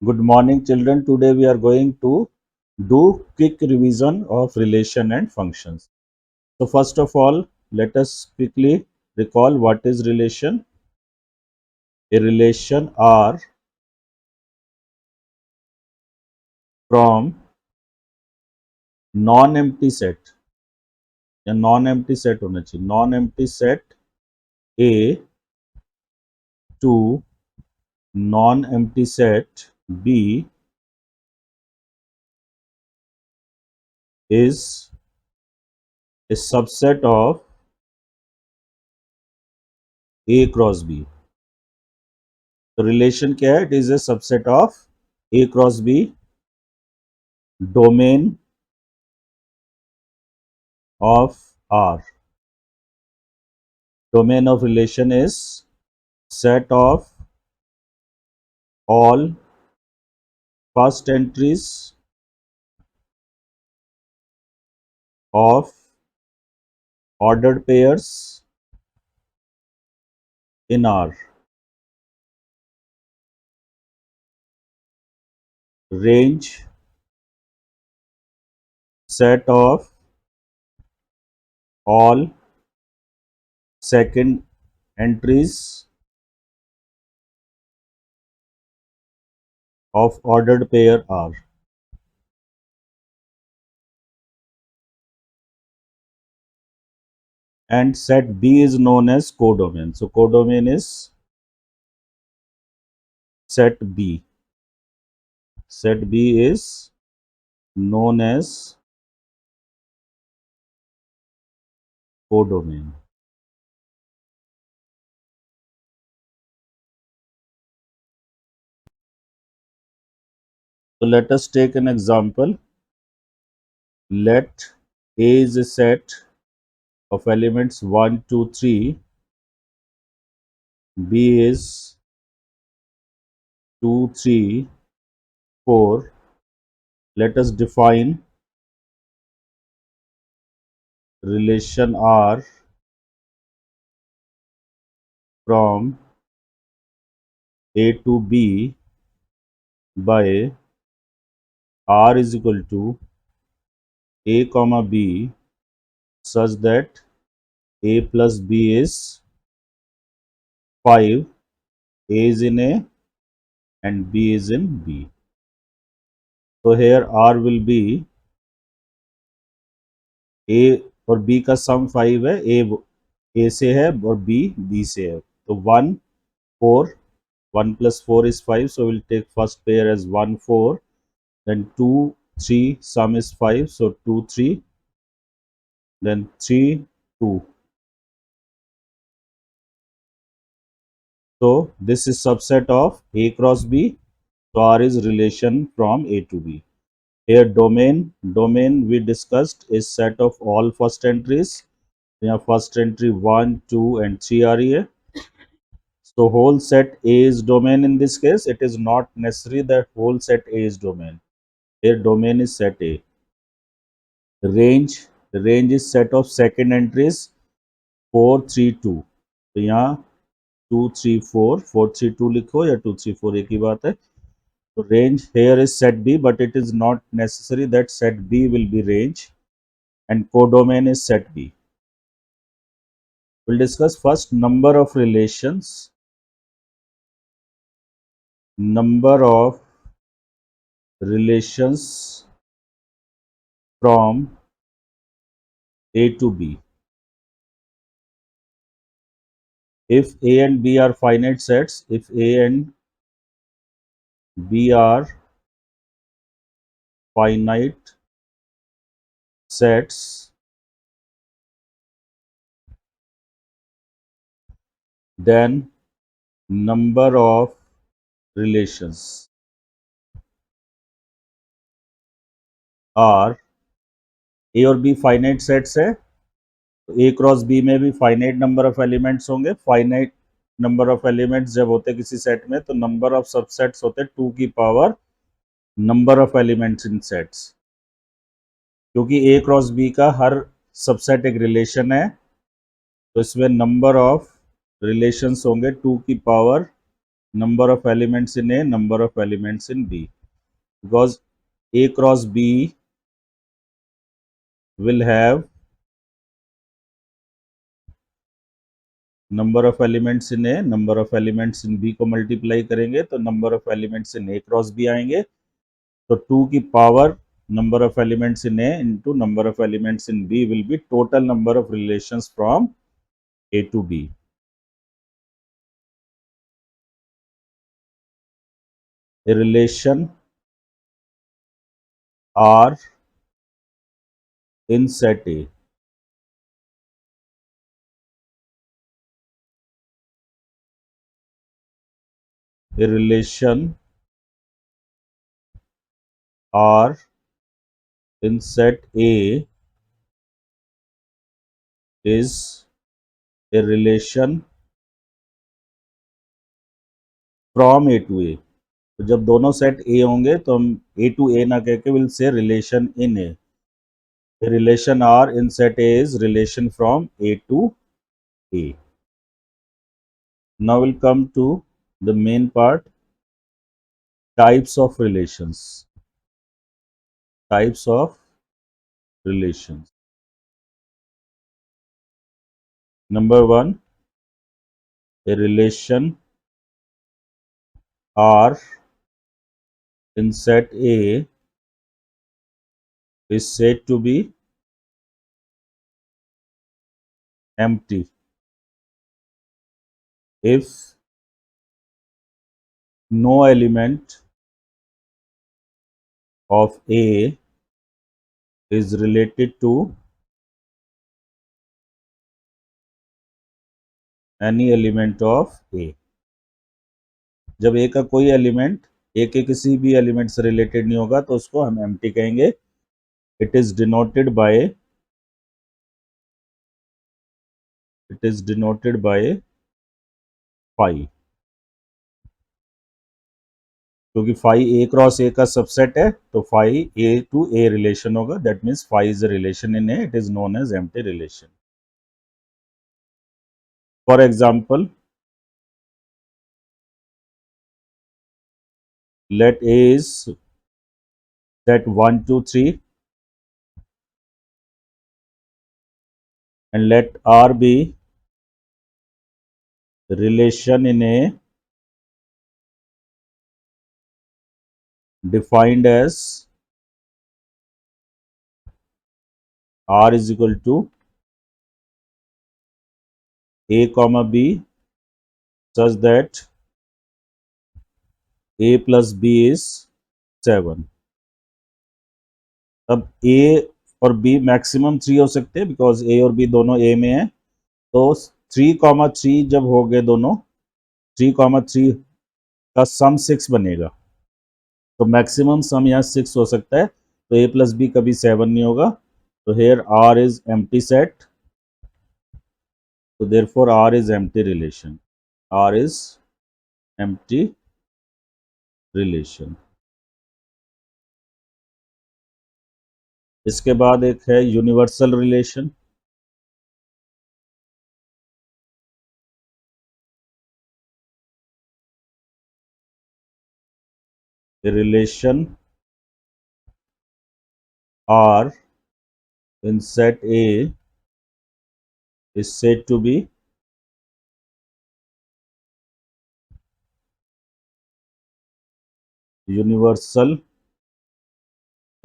Good morning, children. Today we are going to do quick revision of relation and functions. So first of all, let us quickly recall what is relation. A relation are from non-empty set या non-empty set होना चाहिए. Non-empty set A to non-empty set B is a subset of A cross B. तो relation क्या है? It is a subset of A cross B. Domain of R. Domain of relation is set of all first entries of ordered pairs in R. Range set of all second entries of ordered pair R. And set B is known as codomain. So codomain is set B. Set B is known as codomain. So let us take an example. Let A is a set of elements 1, 2, 3. B is 2, 3, 4. Let us define relation R from A to B by R is equal to A comma B such that A plus B is 5. A is in A and B is in B. So here R will be A और B का sum 5 है. A से है और B से है. तो 1, 4. 1 plus 4 is 5. So we'll take first pair as 1, 4. Then 2, 3. Sum is 5. So 2, 3. Then 3, 2. So this is subset of A cross B. So R is relation from A to B. Here domain we discussed is set of all first entries. यहाँ first entry 1, 2 and 3 आ रही है. So whole set A is domain in this case. It is not necessary that whole set A is domain. Here domain is set A. Range is set of second entries 4, 3, 2. तो यहाँ 2, 3, 4, 4, 3, 2 लिखो या 2, 3, 4 एक ही बात है. So range here is set B, but it is not necessary that set B will be range, and codomain is set B. We'll discuss first number of relations. Number of relations from A to B. If A and B are finite sets, if A and B are finite sets, then number of relations are A और B finite sets है. A cross B में भी finite number of elements होंगे. Finite number of elements जब होते किसी set में तो नंबर ऑफ सबसेट्स होते 2 की power number of elements in sets. क्योंकि ए क्रॉस बी का हर सबसेट एक रिलेशन है तो इसमें नंबर ऑफ रिलेशंस होंगे 2 की power number of elements in A, number of elements in B, because A cross B will have number of elements in A, number of elements in B को multiply करेंगे तो number of elements in A cross B आएंगे, तो 2 की power number of elements in A into number of elements in B will be total number of relations from A to B. A relation R in set A. A relation R in set A is a relation from A to A. तो जब दोनों set A होंगे तो हम A to A ना कह के will say relation in A. A relation R in set A is relation from A to A. Now we'll come to the main part, types of relations. Types of relations. Number one, a relation R in set A is said to be empty if no element of A is related to any element of A. जब A का कोई element A के किसी भी element से related नहीं होगा तो उसको हम एम्प्टी कहेंगे. It is denoted by phi. क्योंकि फाई A क्रॉस A का सबसेट है तो phi A to A relation होगा. That means phi is a relation in A. It is known as empty relation. For example, let A is set 1, 2, 3 and let R be relation in A defined as R is equal to A comma B such that A plus B is 7. अब A और B maximum 3 हो सकते हैं because A और B दोनों A में है. तो 3,3 जब हो गए दोनों, 3,3 का सम 6 बनेगा. तो मैक्सिमम सम यहाँ 6 हो सकता है. तो A प्लस बी कभी 7 नहीं होगा. तो here R is empty set. तो therefore R is empty relation. R is empty relation. इसके बाद एक है universal relation. Relation R in set A is said to be universal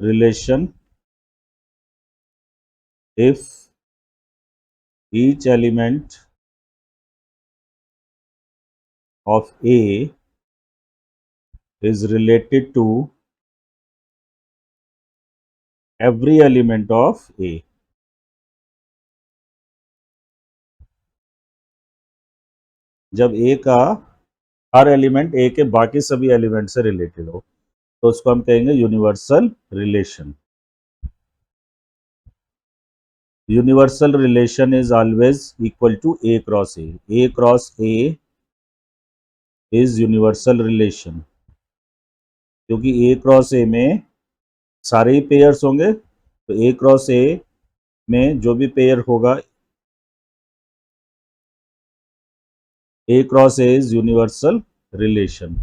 relation if each element of A is related to every element of A. जब A का हर element A के बाकी सभी element से रिलेटेड हो तो उसको हम कहेंगे universal relation. Universal relation is always equal to A cross A. A cross A is universal relation क्योंकि A क्रॉस A में सारे ही पेयर्स होंगे. तो A क्रॉस A में जो भी पेयर होगा, A cross A is universal relation,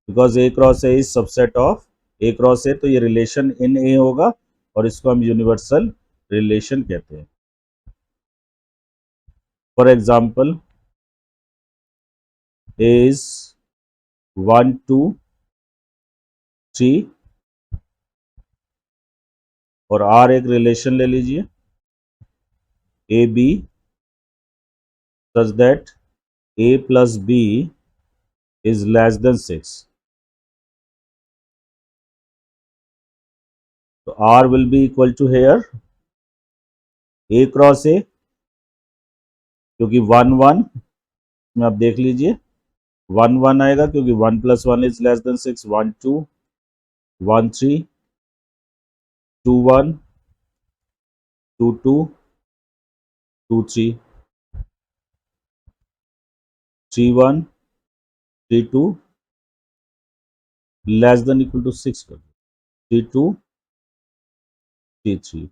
because A cross A is subset of A cross A, तो ये रिलेशन इन A होगा और इसको हम यूनिवर्सल रिलेशन कहते हैं. फॉर एग्जाम्पल A is 1 2 3 और R एक रिलेशन ले लीजिए A B such that A plus B is less than 6. तो R will be equal to here A cross A, क्योंकि 1 1 में आप देख लीजिए 1 1 आएगा क्योंकि 1 plus 1 is less than 6. 1 2 1 3 2 1 2 2 2 3 3 1 3 2 less than equal to 6 कर 3 2 3 3.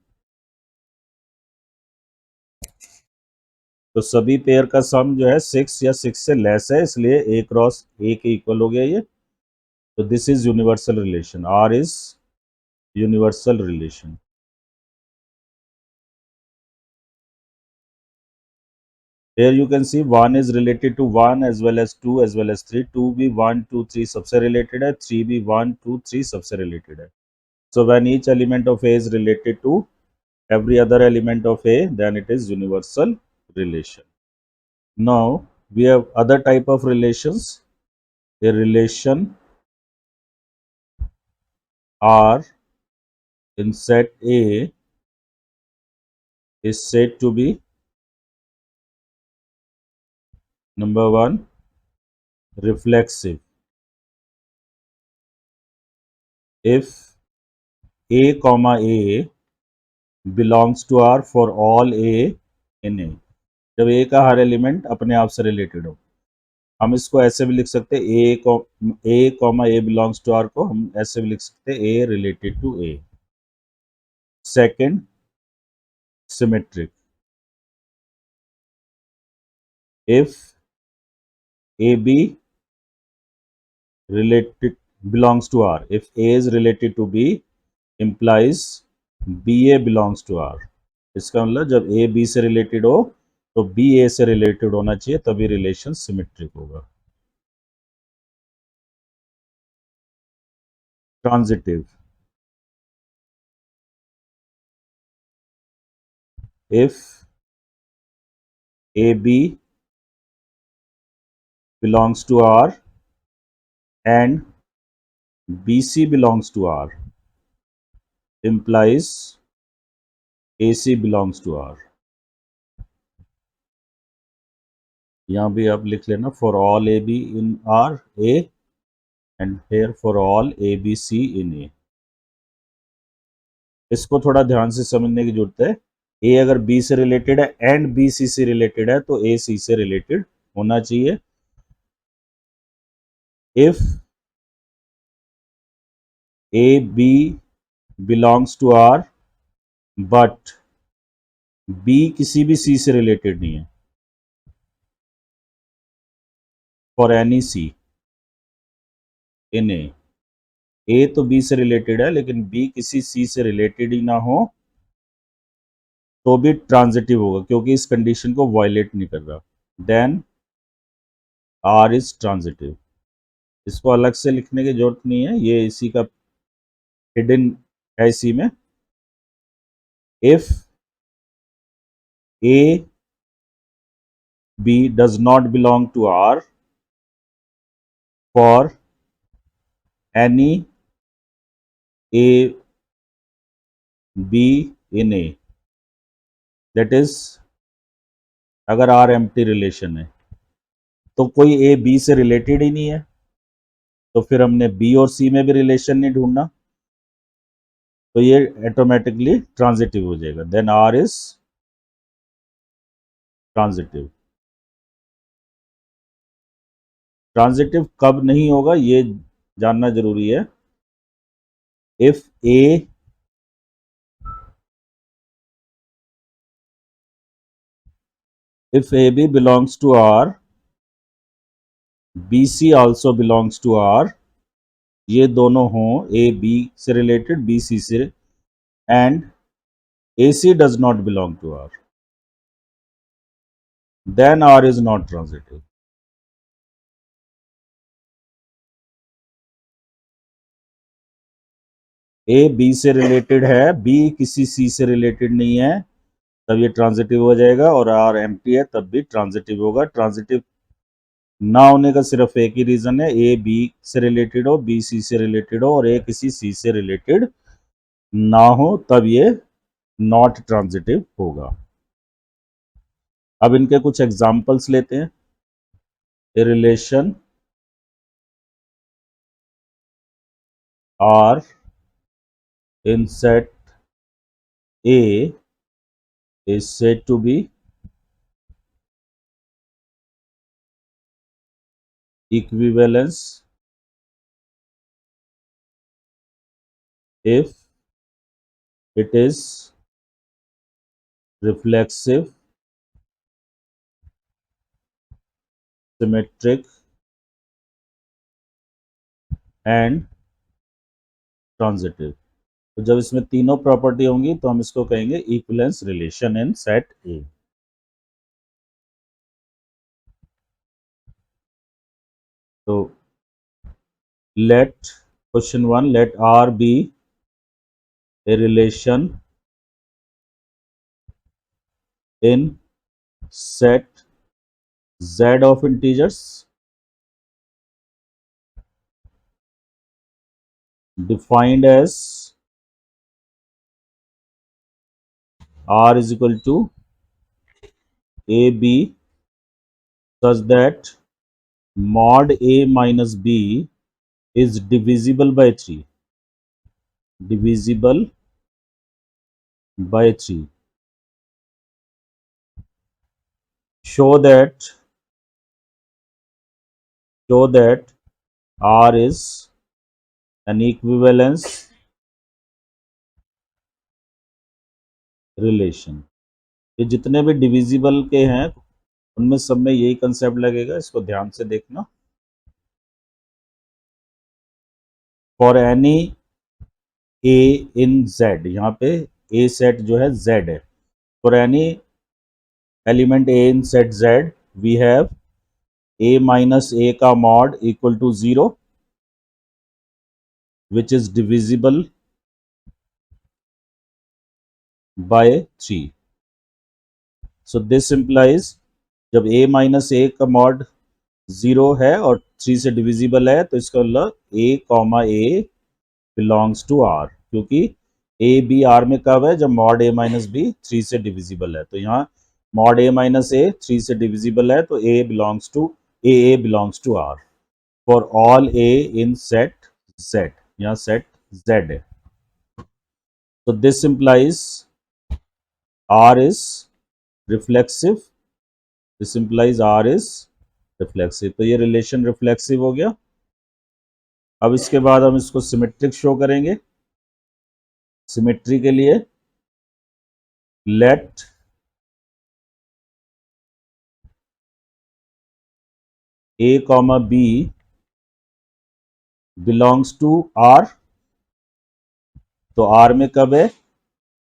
तो सभी पेयर का सम जो है 6 या 6 से लेस है, इसलिए A क्रॉस A के इक्वल हो गया ये. तो this is universal relation. R is universal relation. Here you can see 1 is related to 1 as well as 2 as well as 3. 2 भी 1 2 3 सबसे related है, 3 भी 1 2 3 सबसे related है. So when each element of A is related to every other element of A, then it is universal relation. Now we have other type of relations. A relation R in set A is said to be number 1 reflexive. If A comma A belongs to R for all A in A. जब A का हर element अपने आप से related हो. हम इसको ऐसे भी लिख सकते हैं A comma A belongs to R को हम ऐसे भी लिख सकते हैं A related to A. Second symmetric. If AB related belongs to R, if A is related to B implies BA belongs to R. इसका मतलब जब A B से रिलेटेड हो तो B A से रिलेटेड होना चाहिए, तभी रिलेशन सिमेट्रिक होगा. Transitive. if AB belongs to R and BC belongs to R implies AC belongs to R. यहाँ भी आप लिख लेना for all AB in R A and here for all ABC in A. इसको थोड़ा ध्यान से समझने की जरूरत है. A अगर B से रिलेटेड है एंड B C से रिलेटेड है तो A C से रिलेटेड होना चाहिए. If A B belongs to R but B किसी भी C से रिलेटेड नहीं है for any C in A तो B से रिलेटेड है लेकिन B किसी C से रिलेटेड ही ना हो तो भी ट्रांजिटिव होगा क्योंकि इस कंडीशन को वायलेट नहीं कर रहा. Then R is transitive. इसको अलग से लिखने की जरूरत नहीं है, ये इसी का हिडन है इसी में. If A B does not belong to R for any A B in A, that is अगर R एम्प्टी रिलेशन है तो कोई A B से रिलेटेड ही नहीं है तो फिर हमने B और C में भी रिलेशन नहीं ढूंढना, तो ये ऑटोमेटिकली ट्रांजिटिव हो जाएगा. Then R is transitive. Transitive कब नहीं होगा ये जानना जरूरी है. If A if AB belongs to R, BC also belongs to R, ये दोनों हों A B से related, B C से, and AC does not belong to R, then R is not transitive. A B से related है, B किसी C से related नहीं है, तब ये ट्रांजिटिव हो जाएगा, और R एम्प्टी है तब भी ट्रांजिटिव होगा। ट्रांजिटिव ना होने का सिर्फ एक ही रीजन है, A B से रिलेटेड हो, B C से रिलेटेड हो और A किसी C से रिलेटेड ना हो, तब ये नॉट ट्रांजिटिव होगा। अब इनके कुछ एग्जांपल्स लेते हैं। A relation R in set A is said to be equivalence if it is reflexive, symmetric and transitive। तो जब इसमें तीनों प्रॉपर्टी होंगी तो हम इसको कहेंगे इक्विवेलेंस रिलेशन इन सेट ए। तो let question 1, let R be a relation in set Z of integers defined as R is equal to AB such that mod A minus B is divisible by 3, divisible by 3. Show that R is an equivalence relation। ये जितने भी divisible के हैं उनमें सब में यही concept लगेगा, इसको ध्यान से देखना। For any A in Z, यहाँ पे ए सेट जो है जेड है, for any element A in set Z we have A minus A का mod equal to 0 which is divisible by 3। So this implies जब ए माइनस ए का mod 0 है और 3 से डिविजिबल है तो इसका मतलब A comma A belongs to R, क्योंकि ए बी आर में कब है, जब मॉड ए माइनस बी 3 से डिविजिबल है। तो यहाँ मॉड ए माइनस ए 3 से डिविजिबल है तो A belongs to A belongs to R for all A in set Z, यहाँ सेट जेड है। तो this implies R is reflexive, this implies R is reflexive. तो ये रिलेशन रिफ्लेक्सिव हो गया। अब इसके बाद हम इसको सिमेट्रिक शो करेंगे। सिमेट्री के लिए let A comma B belongs to R. तो आर में कब है,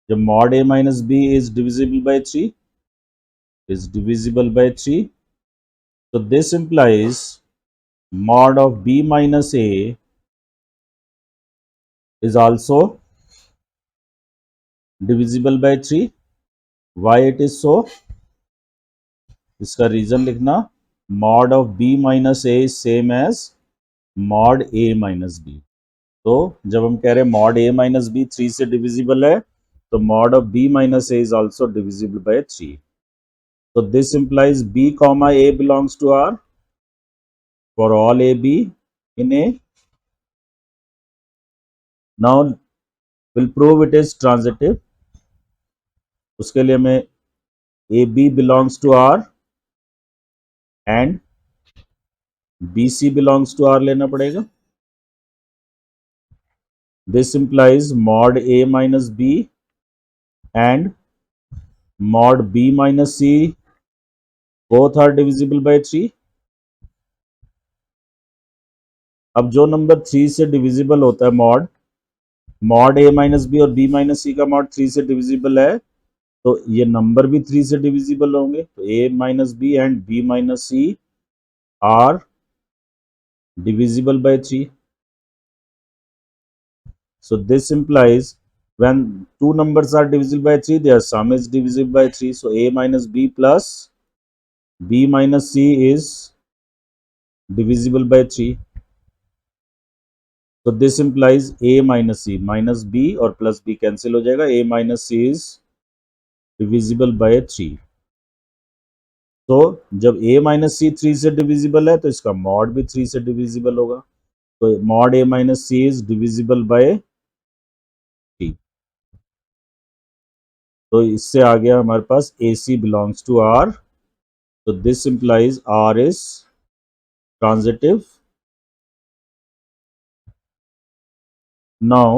जब mod A minus B is divisible by 3, is divisible by 3. So this implies mod of b minus a is also divisible by 3. Why it is so? इसका reason लिखना, mod of b minus a is same as mod a minus b। तो जब हम कह रहे हैं mod a minus b 3 से divisible है तो mod of b minus a is also divisible by 3। So this implies b comma a belongs to R for all a b in A। Now will prove it is transitive। उसके लिए हमें A B belongs to R and B C belongs to R लेना पड़ेगा। This implies mod A minus B and mod B minus C both are divisible by 3। अब जो number 3 से divisible होता है, mod mod A minus B और B minus C का mod 3 से डिविजिबल है, तो ये नंबर भी 3 से डिविजिबल होंगे। तो A minus B and B minus C are divisible by 3. So this implies when two numbers are divisible by 3, their sum is divisible by 3. So a minus b plus b minus c is divisible by 3. So this implies a minus c, minus b और plus b cancel हो जाएगा, a minus c is divisible by 3. तो जब a minus c 3 से divisible है, तो इसका mod भी 3 से divisible होगा। तो mod a minus c is divisible by 3. तो इससे आ गया हमारे पास AC belongs to R. So this implies R is transitive. Now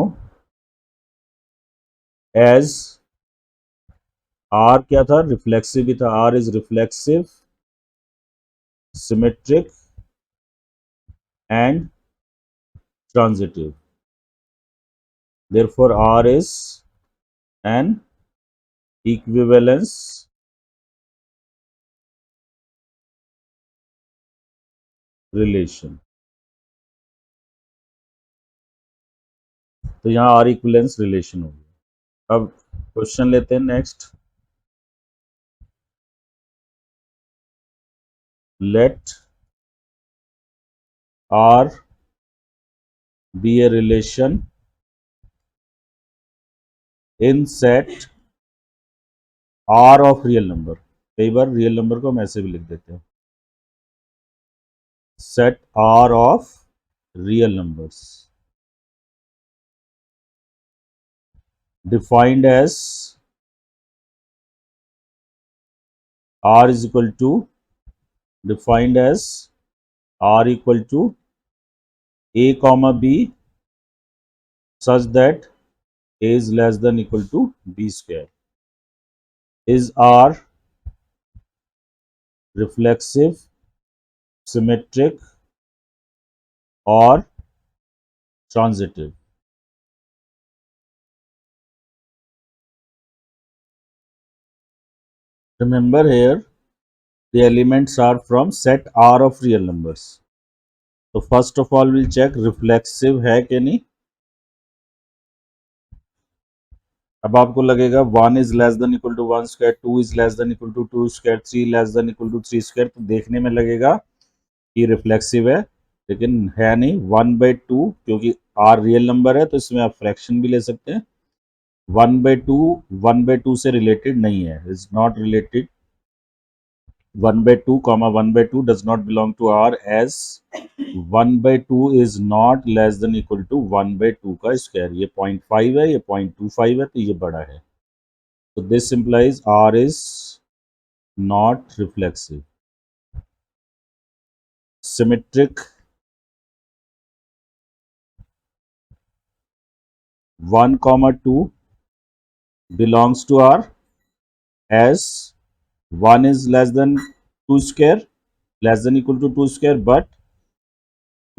as R क्या था, reflexive भी था, R is reflexive, symmetric and transitive. Therefore R is an equivalence relation. तो यहाँ R equivalence relation हो गया। अब क्वेश्चन लेते हैं next. Let R be a relation in set R of real number. कई बार रियल नंबर को हम ऐसे भी लिख देते हैं, set R of real numbers defined as R is equal to R equal to A comma B such that A is less than equal to B square. Is R reflexive, symmetric or transitive? Remember here the elements are from set R of real numbers. So first of all we'll check reflexive है कि नहीं। अब आपको लगेगा 1 is less than equal to 1 square, 2 is less than equal to 2 square, 3 less than equal to 3 square, तो देखने में लगेगा कि रिफ्लेक्सिव है, लेकिन है नहीं। 1/2 क्योंकि आर रियल नंबर है तो इसमें आप फ्रैक्शन भी ले सकते हैं। 1/2 से रिलेटेड नहीं है, is not related. 1/2 comma 1/2 does not belong to R as 1/2 is not less than equal to 1/2 का स्क्वायर। ये 0.5 है, ये 0.25 है, तो ये बड़ा है। तो this implies R is not reflexive. Symmetric 1 comma 2 belongs to R as 1 is less than 2 square, less than equal to 2 square, but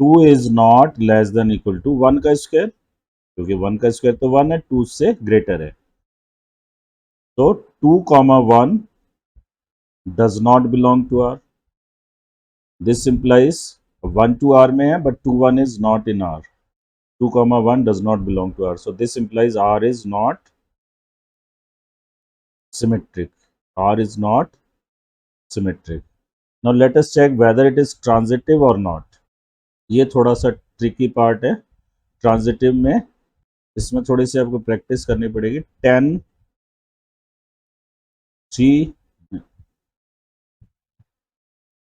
2 is not less than equal to 1 का स्क्वायर, क्योंकि 1 का स्क्वायर तो 1 है, 2 से ग्रेटर है। तो 2 comma 1 does not belong to R. This implies 1 to R में है, but 2 1 is not in R. 2 comma 1 does not belong to R. So this implies R is not symmetric. R is not symmetric. Now let us check whether it is transitive or not. ये थोड़ा सा tricky part है transitive में, इसमें थोड़ी सी आपको practice करनी पड़ेगी।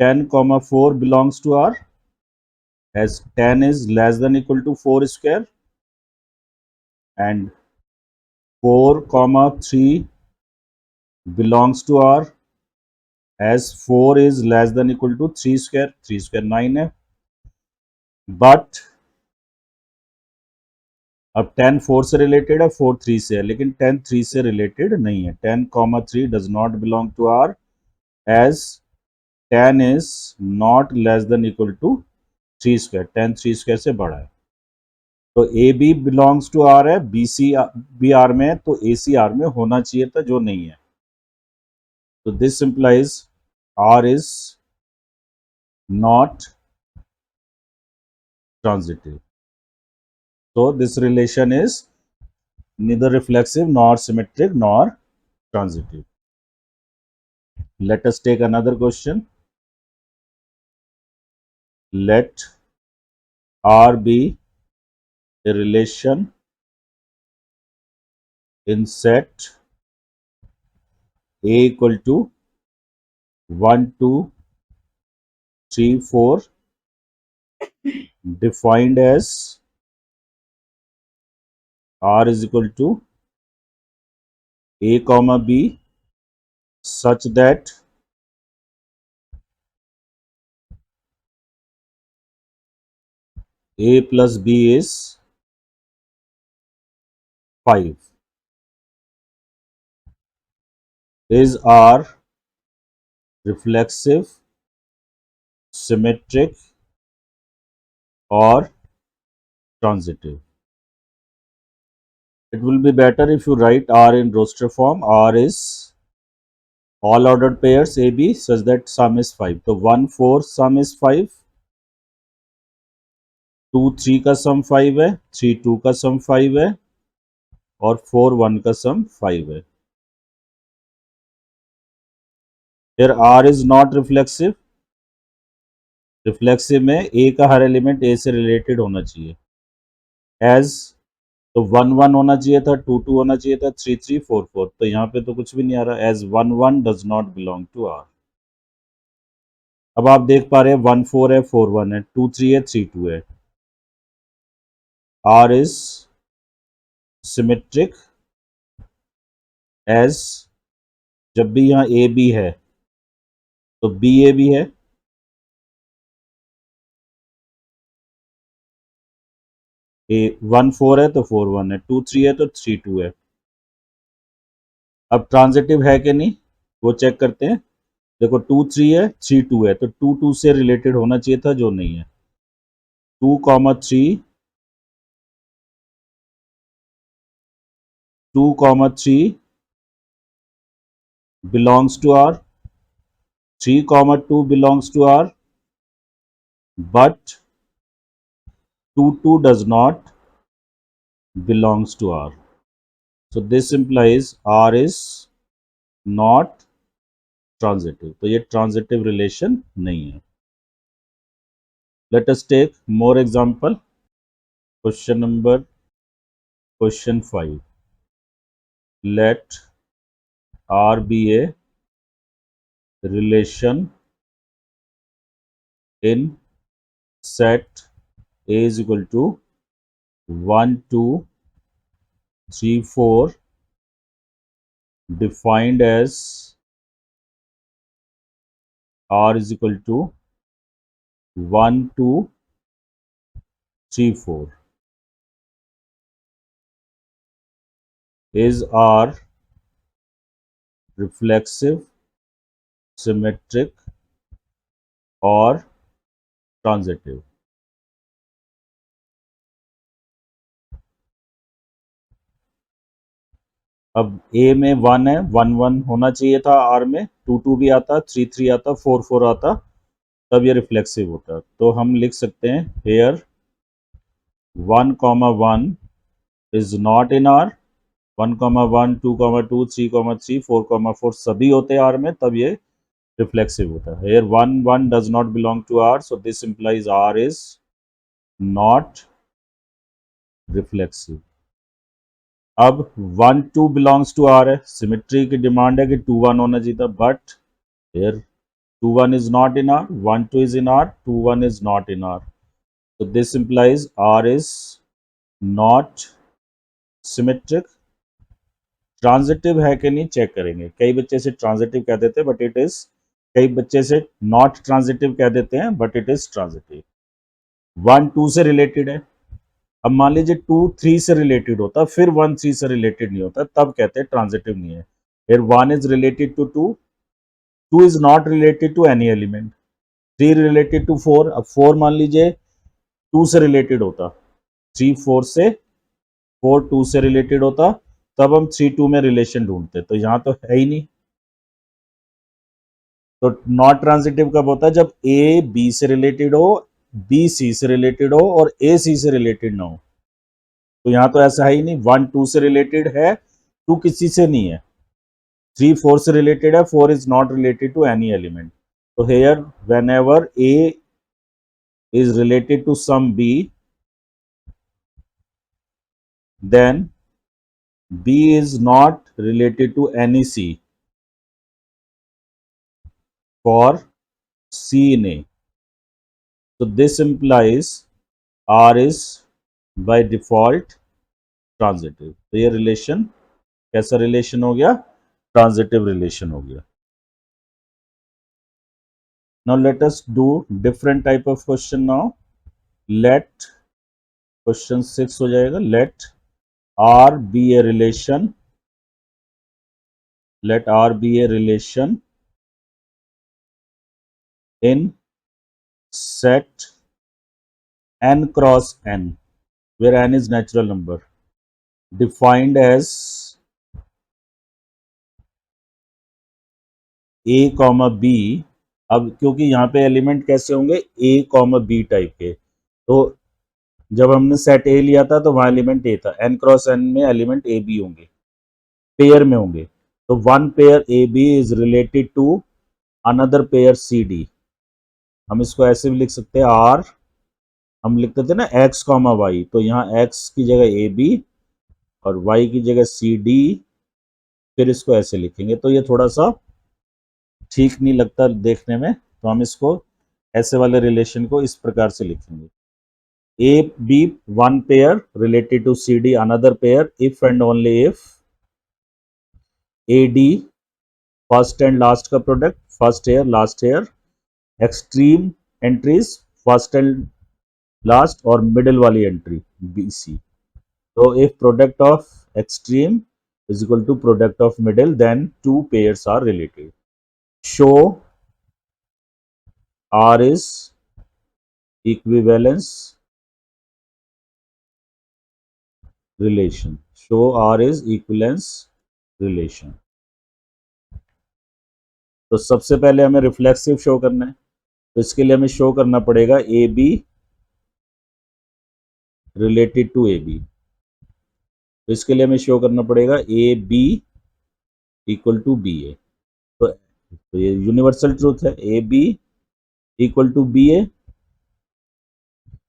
10,4 belongs to R as 10 is less than equal to 4 square and 4,3 belongs to R as 4 is less than equal to 3 square, 3 square 9 है। बट अब 10 4 से रिलेटेड है, 4 3 से है, लेकिन 10 3 से रिलेटेड नहीं है। 10,3 does not belong to R as tan is not less than equal to 3 square, tan 3 square से बड़ा है। तो A B belongs to R है, बी सी बी आर में है, तो ए सी आर में होना चाहिए था, जो नहीं है। तो this implies R is not transitive. So this relation is neither reflexive nor symmetric nor transitive. Let us take another question. Let R be a relation in set A equal to 1, 2, 3, 4 defined as R is equal to A comma B such that A plus B is 5. Is R reflexive, symmetric or transitive? It will be better if you write R in roster form. R is all ordered pairs AB such that sum is 5. तो 1 4 sum is 5, 2 3 का sum 5 है, 3 2 का sum 5 है और 4 1 का sum 5 है। Here R is not reflexive. Reflexive में A का हर एलिमेंट A से रिलेटेड होना चाहिए। As तो 1 1 होना चाहिए था, 2 2 होना चाहिए था, 3 3 4 4। तो यहाँ पे तो कुछ भी नहीं आ रहा। As 1 1 does not belong to R. अब आप देख पा रहे हैं 1 4 है, 4 1 है, 2 3 है, 3 2 है। R is symmetric as जब भी यहाँ ए बी है तो बी ए बी है, ए 1 4 है तो 4 1 है, 2 3 है तो 3 2 है। अब ट्रांजिटिव है कि नहीं वो चेक करते हैं। देखो 2 3 है, 3 2 है, तो 2 2 से रिलेटेड होना चाहिए था, जो नहीं है। 2 3 2 3 belongs to R, 3 2 belongs to R, but 2 2 does not belongs to R. So this implies R is not transitive. तो ये transitive relation नहीं है। Let us take more example. Question 5. Let R be a relation in set A is equal to 1 2 3 4 defined as R is equal to 1 2 3 4. Is R reflexive, symmetric or transitive? अब A में 1 है, 1 1 होना चाहिए था, R में 2 2 भी आता, 3 3 आता, 4 4 आता, तब ये रिफ्लेक्सिव होता। तो हम लिख सकते हैं here 1 1 is not in R, 1 1 2 2 3 3 4 4 सभी होते हैं R में, तब ये रिफ्लेक्सिव होता है। Here 1 1 does not belong to R, so this implies R is not reflexive. अब 1 2 बिलोंग्स टू R है, सिमेट्री की डिमांड है कि 2 1 होना चाहिए था, but here 2 1 is not in R, 1 2 is in R, 2 1 is not in R. So this implies R is not symmetric. Transitive है कि नहीं चेक करेंगे। कई बच्चे से ट्रांजिटिव कह देते हैं बट इट इज, कई बच्चे से नॉट ट्रांजिटिव कह देते हैं बट इट इज ट्रांजिटिव। 1 2 से रिलेटेड है। अब मान लीजिए 2 3 से रिलेटेड होता, फिर 1 3 से रिलेटेड नहीं होता, तब कहते हैं ट्रांजिटिव नहीं है। फिर 1 is related to 2, 2 is not related to any element, 3 related to 4। अब 4 मान लीजिए 2 से रिलेटेड होता, 3 4 से, 4 2 से रिलेटेड होता, तब हम 3 2 में रिलेशन ढूंढते, तो यहां तो है ही नहीं। तो नॉट ट्रांजिटिव कब होता है? जब ए बी से रिलेटेड हो, बी सी से रिलेटेड हो और ए सी से रिलेटेड ना हो। तो यहां तो ऐसा है ही नहीं, 1 2 से रिलेटेड है, 2 किसी से नहीं है, 3 4 से रिलेटेड है, 4 is not related to any element. तो here whenever a is related to some b, then b is not related to any c for c in a. So this implies r is by default transitive. तो ये relation कैसा relation हो गया? Transitive relation हो गया। Now let us do different type of question now. Let question 6 हो जाएगा, let r be a relation, let r be a relation in set n cross n, where n is natural number, defined as a comma b। अब क्योंकि यहाँ पे element कैसे होंगे? a comma b type के, तो जब हमने सेट ए लिया था तो वहां एलिमेंट ए था, n क्रॉस n में एलिमेंट ए बी होंगे, पेयर में होंगे। तो one pair A B is related to another pair C D. हम इसको ऐसे भी लिख सकते हैं, आर हम लिखते थे ना एक्स कॉमा वाई, तो यहाँ एक्स की जगह ए बी और वाई की जगह सी डी, फिर इसको ऐसे लिखेंगे। तो ये थोड़ा सा ठीक नहीं लगता देखने में, तो हम इसको ऐसे वाले रिलेशन को इस प्रकार से लिखेंगे, A B one pair related to C D another pair if and only if A D first and last का product, first here last here, extreme entries first and last और मिडिल वाली entry B C. तो if product of extreme is equal to product of middle, then two pairs are related. Show R is equivalence relation. Show R is equivalence relation. तो सबसे पहले हमें reflexive show करना है, तो इसके लिए हमें शो करना पड़ेगा A B related to A B. तो इसके लिए हमें शो करना पड़ेगा A B equal to B A. तो ये यूनिवर्सल ट्रूथ है, A B equal to B A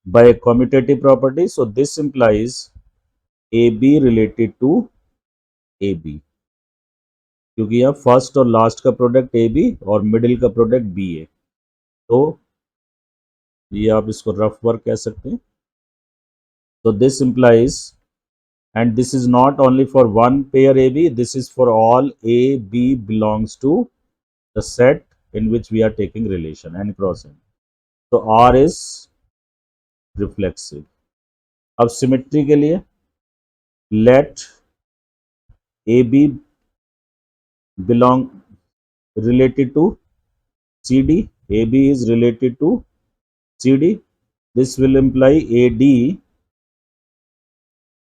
by a commutative property. So this implies AB related to AB, क्योंकि यहाँ फर्स्ट और लास्ट का प्रोडक्ट ए बी और मिडिल का product B A. तो ये आप इसको रफ वर्क कह सकते हैं। तो this implies, and this is not only for one pair AB, this is for all A B belongs to the set in which we are taking relation n cross n. तो R is reflexive. अब symmetry के लिए let AB belong related to CD, AB is related to CD. This will imply AD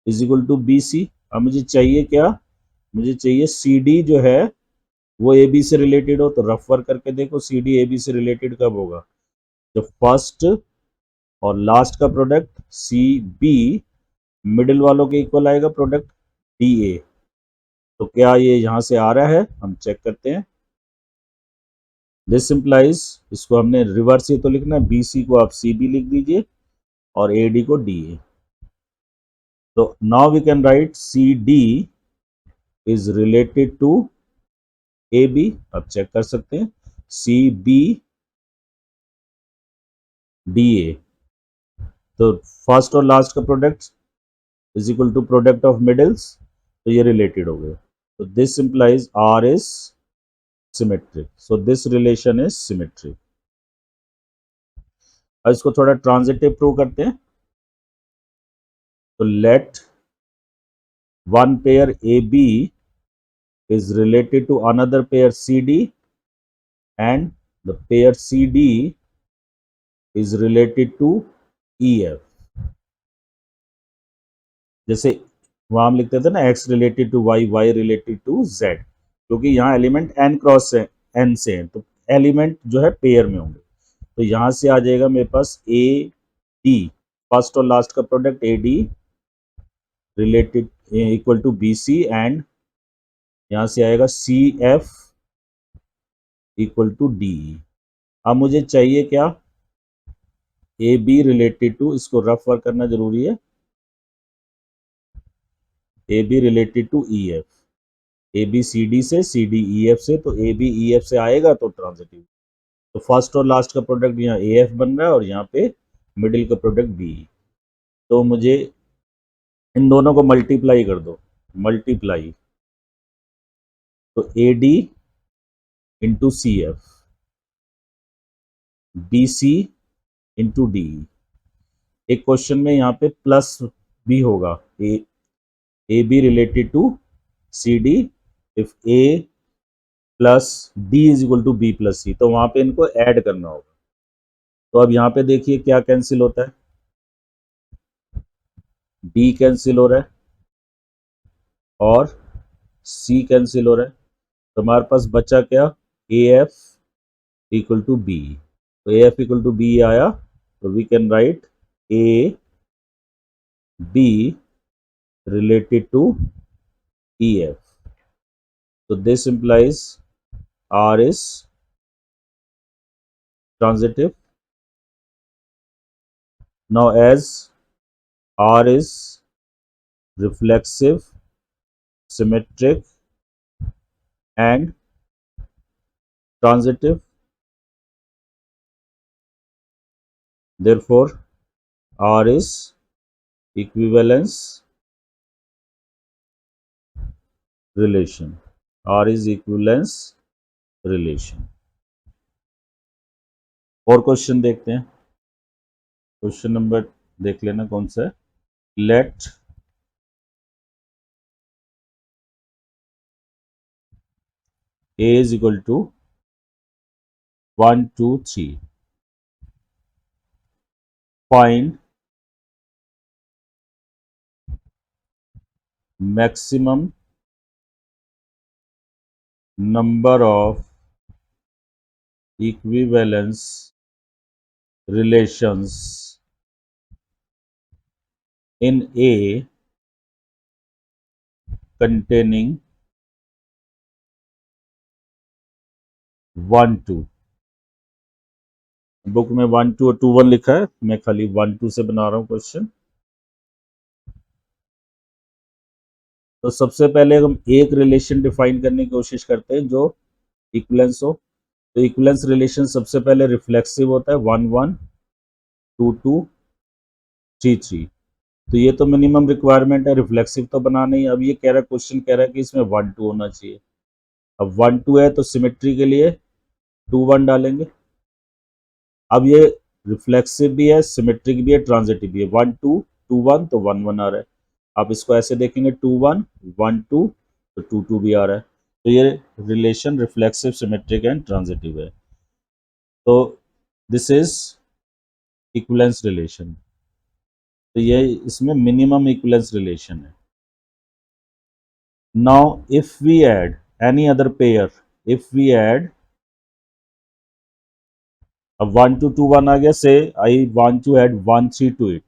is equal to BC. अब मुझे चाहिए क्या? मुझे चाहिए CD जो है वो AB से रिलेटेड हो। तो रफ वर्क करके देखो, CD AB से रिलेटेड कब होगा? जब फर्स्ट और लास्ट का प्रोडक्ट CB मिडिल वालों के इक्वल आएगा प्रोडक्ट DA। तो क्या ये यहां से आ रहा है? हम चेक करते हैं। दिस इम्प्लाइज, इसको हमने रिवर्स ही तो लिखना है, BC को आप CB लिख दीजिए और AD को DA। तो now we can write CD is related to AB। आप चेक कर सकते हैं, CB DA। तो फर्स्ट और लास्ट का product is equal to product of middles, तो ये रिलेटेड हो गए। तो this implies R is symmetric. So this relation is symmetric. अब इसको थोड़ा ट्रांजिटिव प्रूव करते हैं। तो let one pair AB is related to another pair CD and the pair CD is related to EF. जैसे वहां हम लिखते थे ना x related to y, y related to z, क्योंकि यहाँ एलिमेंट n क्रॉस है, n से हैं, तो एलिमेंट जो है पेयर में होंगे। तो यहाँ से आ जाएगा मेरे पास ए डी, फर्स्ट और लास्ट का product A D related equal to B C, and यहाँ से आएगा C F equal to D. अब मुझे चाहिए क्या, ए बी रिलेटेड टू, इसको रफ वर्क करना जरूरी है, A B related to E F, A B C D से, सी डी ई एफ से, तो ए बी ई एफ से आएगा तो ट्रांजिटिव। तो फर्स्ट और लास्ट का प्रोडक्ट यहाँ ए एफ बन रहा है और यहाँ पे मिडिल का प्रोडक्ट बी। तो मुझे इन दोनों को मल्टीप्लाई कर दो, मल्टीप्लाई, तो A D into C F, B C into D. एक क्वेश्चन में यहाँ पे प्लस भी होगा, A B related to C D if A plus D is equal to B plus C, तो वहां पे इनको ऐड करना होगा। तो अब यहाँ पे देखिए क्या कैंसिल होता है, डी कैंसिल हो रहा है और सी कैंसिल हो रहा है, तो हमारे पास बचा क्या, A F equal to B. तो A F equal to B आया, तो we can write A B related to EF. So this implies R is transitive. Now as R is reflexive, symmetric and transitive, therefore R is equivalence relation. R is equivalence relation. और question देखते हैं, question number देख लेना कौन सा है। Let A is equal to 1 2 3, find maximum number of equivalence relations in A containing 1 2। Book में 1 2 और 2 1 लिखा है, मैं खाली 1 2 से बना रहा हूं क्वेश्चन। तो सबसे पहले हम एक रिलेशन डिफाइन करने की कोशिश करते हैं जो इक्विवेलेंस हो। तो इक्विवेलेंस रिलेशन सबसे पहले रिफ्लेक्सिव होता है, 1 1 2 2 3 3। तो ये तो मिनिमम रिक्वायरमेंट है, रिफ्लेक्सिव तो बनाना ही। अब ये कह रहा है, क्वेश्चन कह रहा है कि इसमें 1 2 होना चाहिए। अब 1 2 है तो सिमेट्री के लिए 2 1 डालेंगे। अब ये रिफ्लेक्सिव भी है, सिमेट्रिक भी है, ट्रांजिटिव भी है, 1 2 2 1 तो 1 1 आ रहा है। आप इसको ऐसे देखेंगे 2 1 1 2 तो 2 2 भी आ रहा है। तो ये relation reflexive, symmetric and transitive है। तो दिस इज इक्विवेलेंस रिलेशन। तो ये इसमें मिनिमम इक्विवेलेंस रिलेशन है। Now if we add any other pair, if we add, अब 1 2 2 1 आ गया, so I want to add 1 3 to it,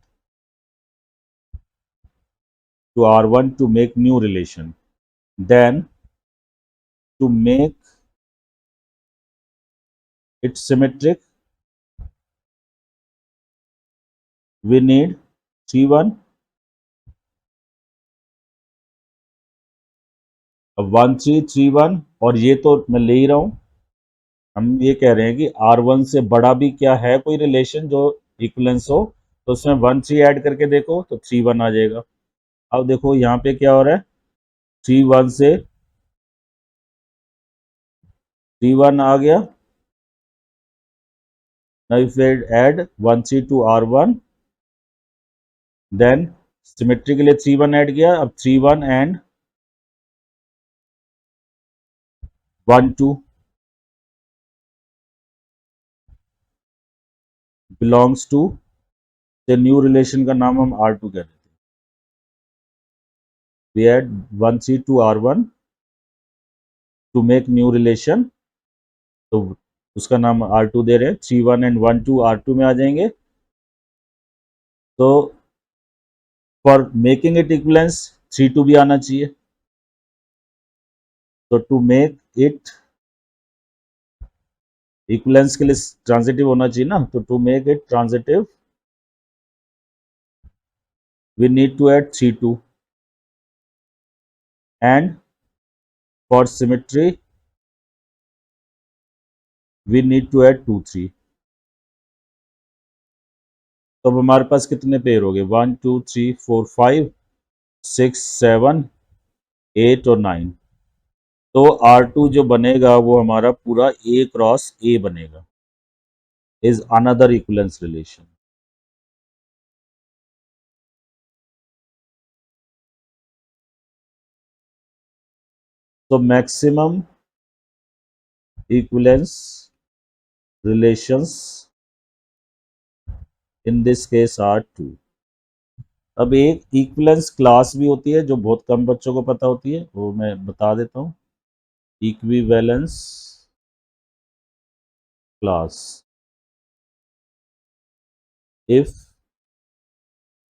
to R1 to make new relation. Then to make it symmetric, we need 3 1। अब 1 3 3 1, और ये तो मैं ले ही रहा हूं। हम ये कह रहे हैं कि R1 से बड़ा भी क्या है कोई रिलेशन जो इक्विवेलेंस हो, तो उसमें 1 3 ऐड करके देखो तो 3 1 आ जाएगा। अब देखो यहाँ पे क्या हो रहा है, 3 1 से 3 1 आ गया। Now if we add 1 3 to R1, then symmetry के लिए 3 1 ऐड किया, अब 3 1 एंड 1 2। Belongs to, the new relation का नाम हम R2 कह देते हैं। We add 1 3 to R1 to make new relation, तो उसका नाम R2 दे रहे हैं। 3 1 and 1 2 R2 में आ जाएंगे। तो फॉर मेकिंग इट इक्वलेंस 3 2 भी आना चाहिए। तो टू मेक इट इक्वलेंस के लिए ट्रांजिटिव होना चाहिए ना, तो to make it transitive we need to add 3 2, and for symmetry we need to add 2 3। तो अब हमारे पास कितने पेयर हो गए? 1 2 3 4 5 6 7 8 और 9। तो R2 जो बनेगा वो हमारा पूरा A क्रॉस A बनेगा, इज अनदर इक्वलेंस रिलेशन। तो maximum equivalence relations in this case are 2। अब एक इक्वलेंस क्लास भी होती है जो बहुत कम बच्चों को पता होती है, वो मैं बता देता हूँ। Equivalence class, if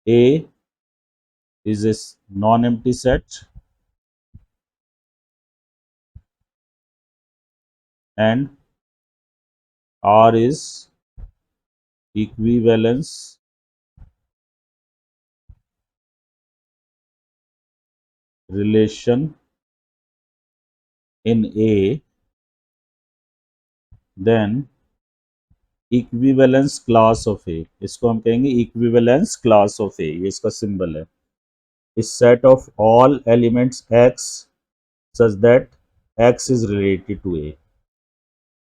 A is a non-empty set and R is equivalence relation in A, then equivalence class of A, इसको हम कहेंगे equivalence class of A, ये इसका सिंबल है। is set of all elements X such that X is related to A।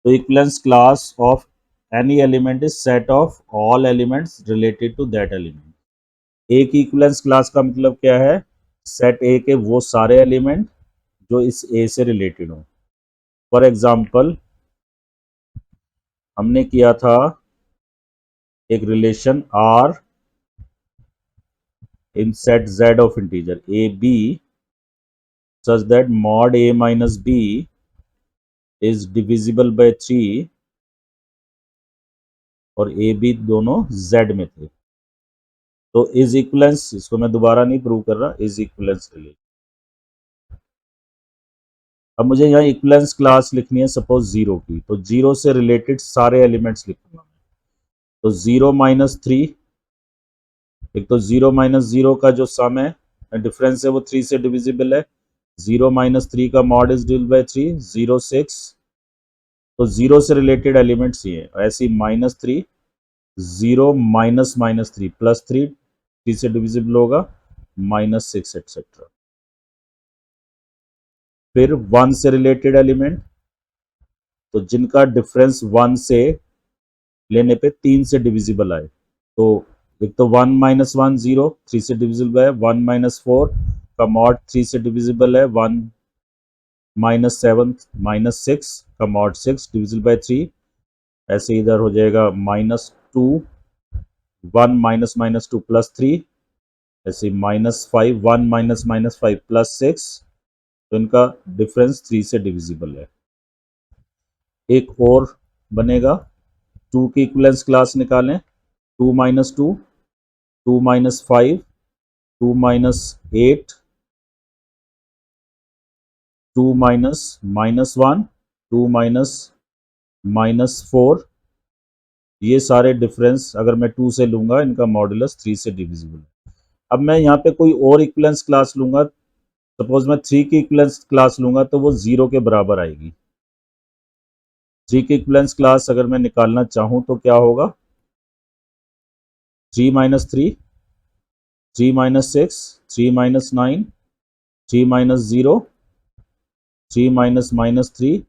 तो equivalence class of any element is set of all elements related to that element। एक equivalence class का मतलब क्या है? Set ए के वो सारे एलिमेंट जो इस ए से रिलेटेड हो। फॉर एग्जांपल हमने किया था एक relation R in set Z of integer A B such that mod A minus B is divisible by 3 और ए बी दोनों जेड में थे। तो इज इक्वलेंस, इसको मैं दोबारा नहीं प्रूव कर रहा, इज इक्वलेंस रिलेशन। अब मुझे यहाँ इक्वलेंस क्लास लिखनी है सपोज 0 की, तो 0 से रिलेटेड सारे एलिमेंट्स लिखूंगा। तो 0 माइनस 3, एक तो 0 माइनस 0 का जो सम है डिफरेंस है वो 3 से डिविजिबल है। 0 माइनस 3 का मॉड इज डिविजिबल बाय 3, 0 6। तो 0 से रिलेटेड एलिमेंट्स ये है। ऐसे ही माइनस 3, 0 माइनस माइनस 3 प्लस 3, 3 से डिविजिबल होगा, माइनस 6 एक्सेट्रा। फिर 1 से रिलेटेड एलिमेंट, तो जिनका डिफरेंस 1 से लेने पे 3 से डिविजिबल आए। तो एक तो 1 माइनस 1 0, 3 से डिविजिबल है। 1 माइनस 4 का मॉड 3 से डिविजिबल है। 1 माइनस 7 माइनस 6 का मॉड 6 डिविजिबल बाय 3। ऐसे इधर हो जाएगा माइनस 2, 1 माइनस माइनस 2 प्लस 3। ऐसे माइनस 5, 1 माइनस माइनस 5 प्लस 6। तो इनका डिफरेंस 3 से डिविजिबल है। एक और बनेगा, 2 की इक्विवेलेंस क्लास निकालें। 2 minus 2, 2 minus 5, 2 minus 8, 2 minus minus 1, 2 minus minus 4। ये सारे डिफरेंस अगर मैं 2 से लूंगा, इनका मॉडुलस 3 से डिविजिबल है। अब मैं यहाँ पे कोई और इक्विवेलेंस क्लास लूंगा, सपोज मैं 3 की इक्विवेलेंस क्लास लूंगा तो वो 0 के बराबर आएगी। 3 की इक्विवेलेंस क्लास अगर मैं निकालना चाहूँ तो क्या होगा? 3 minus 3, 3 minus 6, 3 minus 9, 3 minus 0, 3 minus minus 3,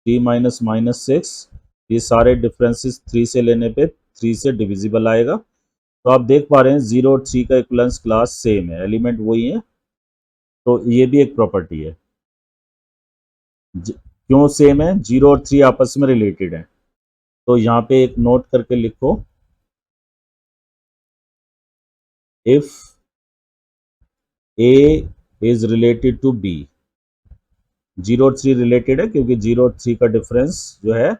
3 minus minus 6। ये सारे डिफरेंसेस 3 से लेने पे 3 से डिविजिबल आएगा। तो आप देख पा रहे हैं 0 और 3 का इक्विवेलेंस क्लास सेम है, एलिमेंट वही है। तो ये भी एक प्रॉपर्टी है। क्यों सेम है? 0 और 3 आपस में रिलेटेड है। तो यहाँ पे एक नोट करके लिखो, if A is related to B, 0 और 3 रिलेटेड है क्योंकि 0 और 3 का डिफरेंस जो है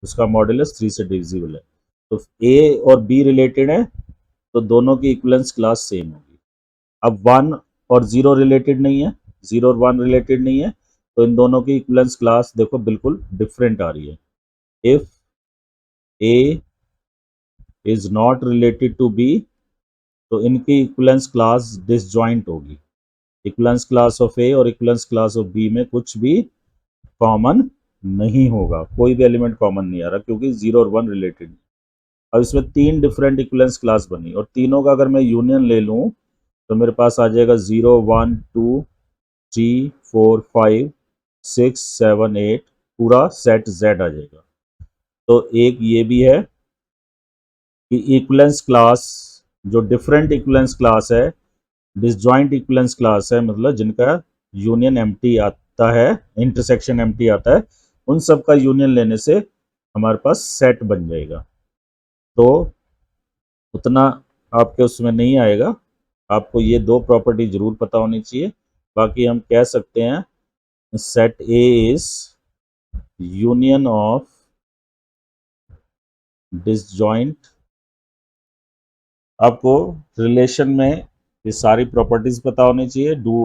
उसका मॉड्यूलस 3 से डिविजिबल है। तो ए और बी रिलेटेड है तो दोनों की इक्विवेलेंस क्लास सेम होगी। अब 1 और 0 रिलेटेड नहीं है, 0 और 1 रिलेटेड नहीं है, तो इन दोनों की इक्विवेलेंस क्लास देखो बिल्कुल डिफरेंट आ रही है। If A is not related to B, तो इनकी इक्विवेलेंस क्लास डिसजॉइंट होगी। इक्विवेलेंस क्लास ऑफ ए और इक्विवेलेंस क्लास ऑफ बी में कुछ भी कॉमन नहीं होगा, कोई भी एलिमेंट कॉमन नहीं आ रहा क्योंकि 0 और 1 रिलेटेड। अब इसमें 3 डिफरेंट इक्विवेलेंस क्लास बनी और तीनों का अगर मैं यूनियन ले लूँ तो मेरे पास आ जाएगा 0 1 2 3 4 5 6 7 8, पूरा सेट Z आ जाएगा। तो एक ये भी है कि इक्विवेलेंस क्लास जो डिफरेंट इक्विवेलेंस क्लास है, डिसजॉइंट इक्विवेलेंस क्लास है, मतलब जिनका यूनियन एम्प्टी आता है, इंटरसेक्शन एम्प्टी आता है, उन सब का यूनियन लेने से हमारे पास सेट बन जाएगा। तो उतना आपके उसमें नहीं आएगा, आपको ये दो प्रॉपर्टी जरूर पता होनी चाहिए। बाकी हम कह सकते हैं set A is union of disjoint. आपको रिलेशन में ये सारी प्रॉपर्टीज पता होनी चाहिए, डू